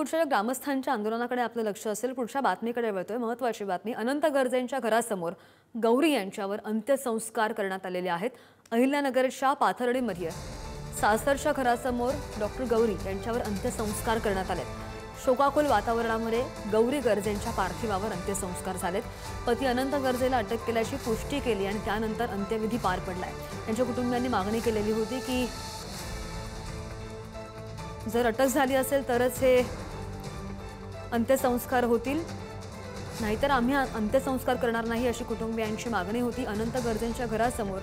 सोलापूरच्या ग्रामस्थांच्या आंदोलनाकडे आपलं लक्ष असेल। पुढच्या बातमीकडे वळतोय। महत्त्वाची बातमी, अनंत गर्जेंच्या घरासमोर गौरी यांच्यावर अंत्यसंस्कार करण्यात आलेले आहेत। अहिल्यानगरच्या पाथर्डीमध्ये सासरच्या घरासमोर डॉक्टर गौरी यांच्यावर अंत्यसंस्कार करण्यात आले। शोकाकुल वातावरणामध्ये गौरी गर्जेंच्या पार्थिवावर अंत्यसंस्कार झालेत। पती अनंत गर्जेला अटक केल्याची पुष्टी केली आणि त्यानंतर अंत्यविधी पार पडलाय। त्यांच्या कुटुंबियांनी मागणी केलेली होती की जर अटक झाली असेल तरच हे अंत्यसंस्कार होतील, नाहीतर आम्ही अंत्यसंस्कार करणार नाही अशी कुटुंबियांची मागणी होती। अनंत गर्जेंच्या घरासमोर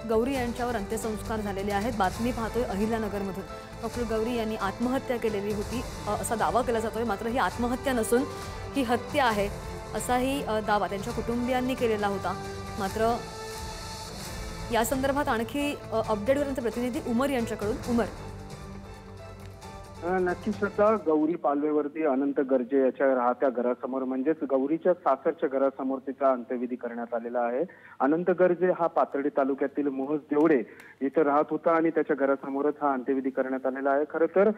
गौरी यांच्यावर अंत्यसंस्कार झालेले आहेत। बातमी पाहतोय अहिल्यानगरमधून। डॉक्टर गौरी यांनी आत्महत्या केलेली होती असा दावा केला जातोय, मात्र ही आत्महत्या नसून ही हत्या आहे असाही दावा त्यांच्या कुटुंबियांनी केलेला होता। मात्र या संदर्भात आणखी अपडेट करण्याचे प्रतिनिधी उमर यांच्याकडून। उमर, नक्कीच श्रद्धा, गौरी पालवेवरती अनंत गर्जे याच्या राहत्या घरासमोर म्हणजेच गौरीच्या सासरच्या घरासमोर तिचा अंत्यविधी करण्यात आलेला आहे। अनंत गर्जे हा पाथर्डी तालुक्यातील मोहज देवडे इथं राहत होता आणि त्याच्या घरासमोरच हा अंत्यविधी करण्यात आलेला आहे। खरं तर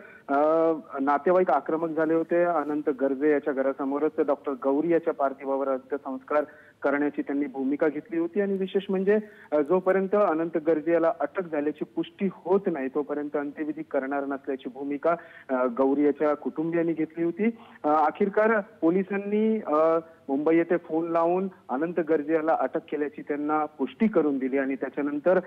नातेवाईक आक्रमक झाले होते। अनंत गर्जे याच्या घरासमोरच डॉक्टर गौरी याच्या पार्थिवावर अंत्यसंस्कार करण्याची त्यांनी भूमिका घेतली होती आणि विशेष म्हणजे जोपर्यंत अनंत गर्जे याला अटक झाल्याची पुष्टी होत नाही तोपर्यंत अंत्यविधी करणार नसल्याची भूमिका गौरी याच्या कुटुंबियांनी घेतली होती। अखेरकार पोलिसांनी मुंबई येथे फोन लावून अनंत गर्जे याला अटक केल्याची त्यांना पुष्टी करून दिली आणि त्याच्यानंतर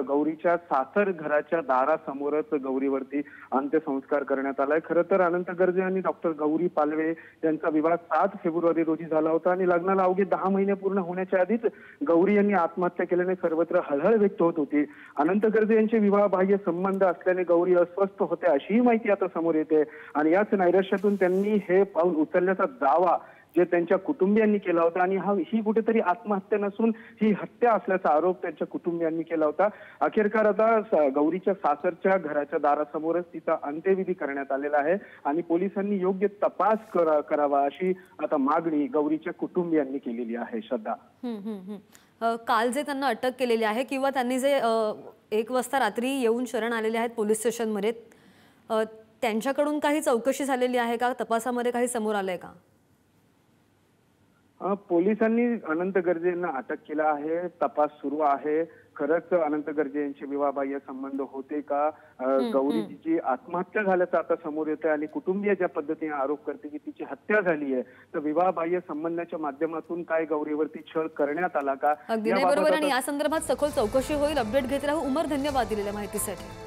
गौरीच्या सासर घराच्या दारासमोरच गौरीवरती अंत्यसंस्कार करण्यात आलाय। खरं तर अनंत गर्जे आणि डॉक्टर गौरी पालवे यांचा विवाह 7 फेब्रुवारी रोजी झाला होता आणि लग्नाला अवघे 10 महिने पूर्ण होण्याच्या आधीच गौरी यांनी आत्महत्या केल्याने सर्वत्र हळहळ व्यक्त होत होती। अनंत गर्जे यांचे विवाहबाह्य संबंध असल्याने गौरी अस्वस्थ होते अशीही माहिती आता समोर येते आणि याच नैराश्यातून त्यांनी हे पाऊल उचलण्याचा दावा जे त्यांच्या कुटुंबियांनी केला होता आणि ही कुठेतरी आत्महत्या नसून ही हत्या असल्याचा आरोप त्यांच्या कुटुंबियांनी केला होता। अखेरकार आता गौरीच्या सासरच्या घराच्या दारासमोरच तिचा अंत्यविधी करण्यात आलेला आहे आणि पोलिसांनी योग्य तपास करावा अशी आता मागणी गौरीच्या कुटुंबियांनी केलेली आहे। श्रद्धा, काल जे त्यांना अटक केलेली आहे किंवा त्यांनी जे 1 वाजता रात्री येऊन शरण आलेले आहेत पोलीस स्टेशनमध्ये, त्यांच्याकडून काही चौकशी झालेली आहे का? तपासामध्ये काही समोर आलंय का? पोलिसांनी अनंत गर्जे यांना अटक केला आहे। तपास सुरू आहे। खरंच अनंत गर्जे यांचे विवाहबाह्य संबंध होते का? गौरीची आत्महत्या झाल्याचं आता समोर येतं आणि कुटुंबीय ज्या पद्धतीने आरोप करते की तिची हत्या झाली आहे, तर विवाहबाह्य संबंधाच्या माध्यमातून काय गौरीवरती छळ करण्यात आला का? अगदी बरोबर, आणि या संदर्भात सखोल चौकशी होईल। अपडेट घेत राहू। उमर, धन्यवाद दिलेल्या माहितीसाठी।